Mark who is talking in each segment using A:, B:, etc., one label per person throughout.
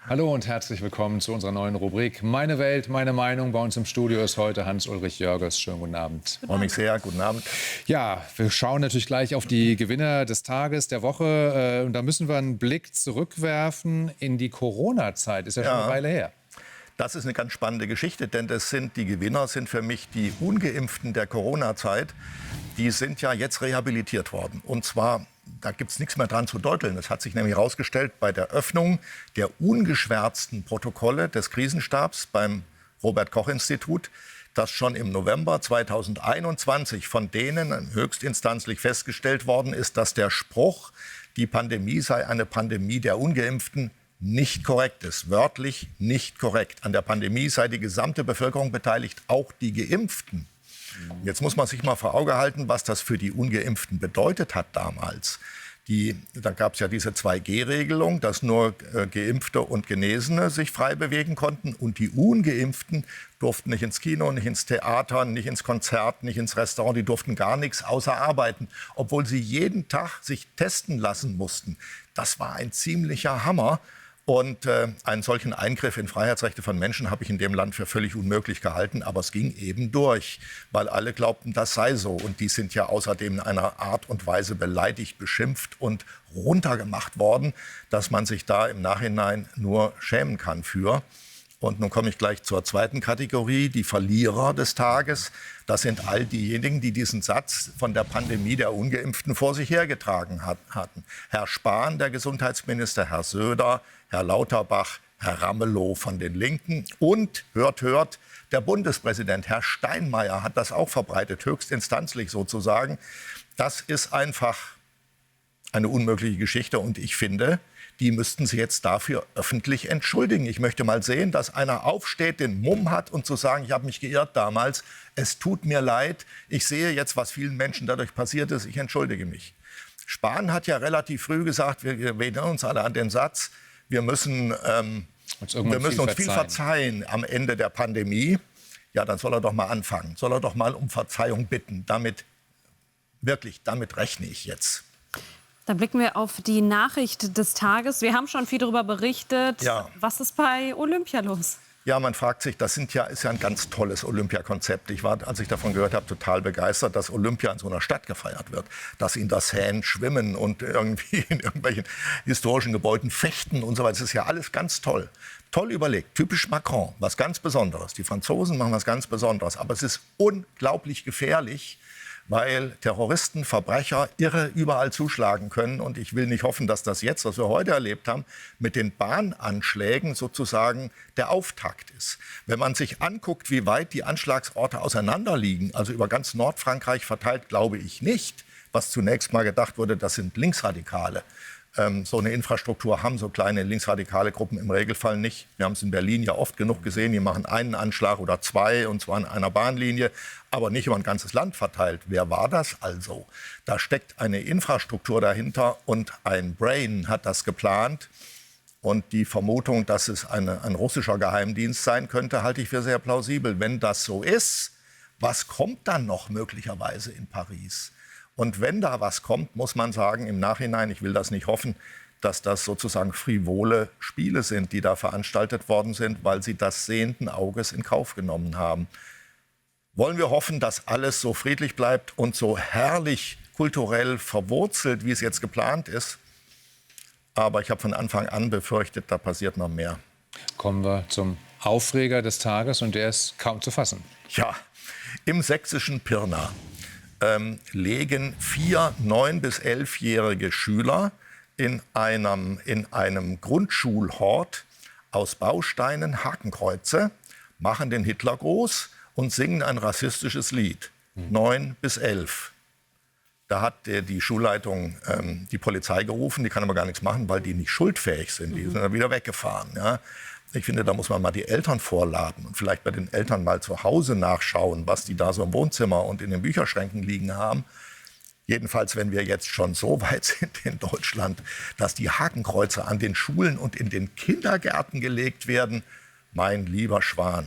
A: Hallo und herzlich willkommen zu unserer neuen Rubrik Meine Welt, meine Meinung. Bei uns im Studio ist heute Hans-Ulrich Jörges. Schönen guten Abend.
B: Freue mich sehr. Guten Abend.
A: Ja, wir schauen natürlich gleich auf die Gewinner des Tages, der Woche. Und da müssen wir einen Blick zurückwerfen in die Corona-Zeit. Ist ja schon eine Weile her.
B: Das ist eine ganz spannende Geschichte, denn die Gewinner sind für mich die Ungeimpften der Corona-Zeit. Die sind ja jetzt rehabilitiert worden. Und zwar, da gibt es nichts mehr dran zu deuteln. Es hat sich nämlich herausgestellt, bei der Öffnung der ungeschwärzten Protokolle des Krisenstabs beim Robert-Koch-Institut, dass schon im November 2021 von denen höchstinstanzlich festgestellt worden ist, dass der Spruch, die Pandemie sei eine Pandemie der Ungeimpften, nicht korrekt ist, wörtlich nicht korrekt. An der Pandemie sei die gesamte Bevölkerung beteiligt, auch die Geimpften. Jetzt muss man sich mal vor Augen halten, was das für die Ungeimpften bedeutet hat damals. Da gab es ja diese 2G-Regelung, dass nur Geimpfte und Genesene sich frei bewegen konnten. Und die Ungeimpften durften nicht ins Kino, nicht ins Theater, nicht ins Konzert, nicht ins Restaurant. Die durften gar nichts außer arbeiten, obwohl sie jeden Tag sich testen lassen mussten. Das war ein ziemlicher Hammer. Und einen solchen Eingriff in Freiheitsrechte von Menschen habe ich in dem Land für völlig unmöglich gehalten. Aber es ging eben durch, weil alle glaubten, das sei so. Und die sind ja außerdem in einer Art und Weise beleidigt, beschimpft und runtergemacht worden, dass man sich da im Nachhinein nur schämen kann für. Und nun komme ich gleich zur zweiten Kategorie, die Verlierer des Tages. Das sind all diejenigen, die diesen Satz von der Pandemie der Ungeimpften vor sich hergetragen hatten. Herr Spahn, der Gesundheitsminister, Herr Söder, Herr Lauterbach, Herr Ramelow von den Linken und, hört, der Bundespräsident, Herr Steinmeier, hat das auch verbreitet, höchstinstanzlich sozusagen. Das ist einfach eine unmögliche Geschichte und ich finde, die müssten sich jetzt dafür öffentlich entschuldigen. Ich möchte mal sehen, dass einer aufsteht, den Mumm hat und zu sagen, ich habe mich geirrt damals, es tut mir leid, ich sehe jetzt, was vielen Menschen dadurch passiert ist, ich entschuldige mich. Spahn hat ja relativ früh gesagt, wir erinnern uns alle an den Satz, wir müssen uns viel verzeihen am Ende der Pandemie. Ja, dann soll er doch mal anfangen, soll er doch mal um Verzeihung bitten. Damit rechne ich jetzt.
C: Dann blicken wir auf die Nachricht des Tages. Wir haben schon viel darüber berichtet.
B: Ja.
C: Was ist bei Olympia los?
B: Ja, man fragt sich, ist ja ein ganz tolles Olympiakonzept. Ich war, als ich davon gehört habe, total begeistert, dass Olympia in so einer Stadt gefeiert wird. Dass in der Seine schwimmen und irgendwie in irgendwelchen historischen Gebäuden fechten und so weiter. Das ist ja alles ganz toll. Toll überlegt, typisch Macron, was ganz Besonderes. Die Franzosen machen was ganz Besonderes. Aber es ist unglaublich gefährlich, weil Terroristen, Verbrecher irre überall zuschlagen können. Und ich will nicht hoffen, dass das jetzt, was wir heute erlebt haben, mit den Bahnanschlägen sozusagen der Auftakt ist. Wenn man sich anguckt, wie weit die Anschlagsorte auseinanderliegen, also über ganz Nordfrankreich verteilt, glaube ich nicht, was zunächst mal gedacht wurde, das sind Linksradikale. So eine Infrastruktur haben so kleine linksradikale Gruppen im Regelfall nicht. Wir haben es in Berlin ja oft genug gesehen. Die machen einen Anschlag oder zwei, und zwar an einer Bahnlinie, aber nicht über ein ganzes Land verteilt. Wer war das also? Da steckt eine Infrastruktur dahinter und ein Brain hat das geplant. Und die Vermutung, dass es ein russischer Geheimdienst sein könnte, halte ich für sehr plausibel. Wenn das so ist, was kommt dann noch möglicherweise in Paris? Und wenn da was kommt, muss man sagen, im Nachhinein, ich will das nicht hoffen, dass das sozusagen frivole Spiele sind, die da veranstaltet worden sind, weil sie das sehenden Auges in Kauf genommen haben. Wollen wir hoffen, dass alles so friedlich bleibt und so herrlich kulturell verwurzelt, wie es jetzt geplant ist. Aber ich habe von Anfang an befürchtet, da passiert noch mehr.
A: Kommen wir zum Aufreger des Tages und der ist kaum zu fassen.
B: Ja, im sächsischen Pirna legen 4 9- bis 11-jährige Schüler in einem Grundschulhort aus Bausteinen Hakenkreuze, machen den Hitler groß und singen ein rassistisches Lied. 9 bis 11. Da hat die Schulleitung die Polizei gerufen, die kann aber gar nichts machen, weil die nicht schuldfähig sind. Die sind dann wieder weggefahren. Ja. Ich finde, da muss man mal die Eltern vorladen und vielleicht bei den Eltern mal zu Hause nachschauen, was die da so im Wohnzimmer und in den Bücherschränken liegen haben. Jedenfalls, wenn wir jetzt schon so weit sind in Deutschland, dass die Hakenkreuze an den Schulen und in den Kindergärten gelegt werden, mein lieber Schwan.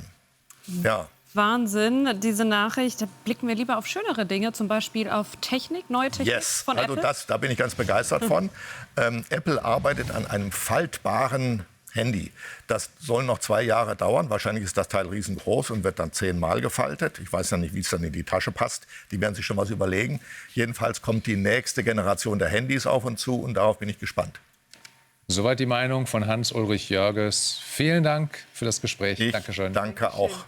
B: Ja.
C: Wahnsinn, diese Nachricht. Da blicken wir lieber auf schönere Dinge, zum Beispiel auf Technik, neue Technik von
B: also
C: Apple.
B: Da bin ich ganz begeistert von. Apple arbeitet an einem faltbaren Handy. Das soll noch 2 Jahre dauern. Wahrscheinlich ist das Teil riesengroß und wird dann 10-mal gefaltet. Ich weiß ja nicht, wie es dann in die Tasche passt. Die werden sich schon was überlegen. Jedenfalls kommt die nächste Generation der Handys auf uns zu und darauf bin ich gespannt.
A: Soweit die Meinung von Hans-Ulrich Jörges. Vielen Dank für das Gespräch.
B: Ich
A: Dankeschön.
B: danke auch.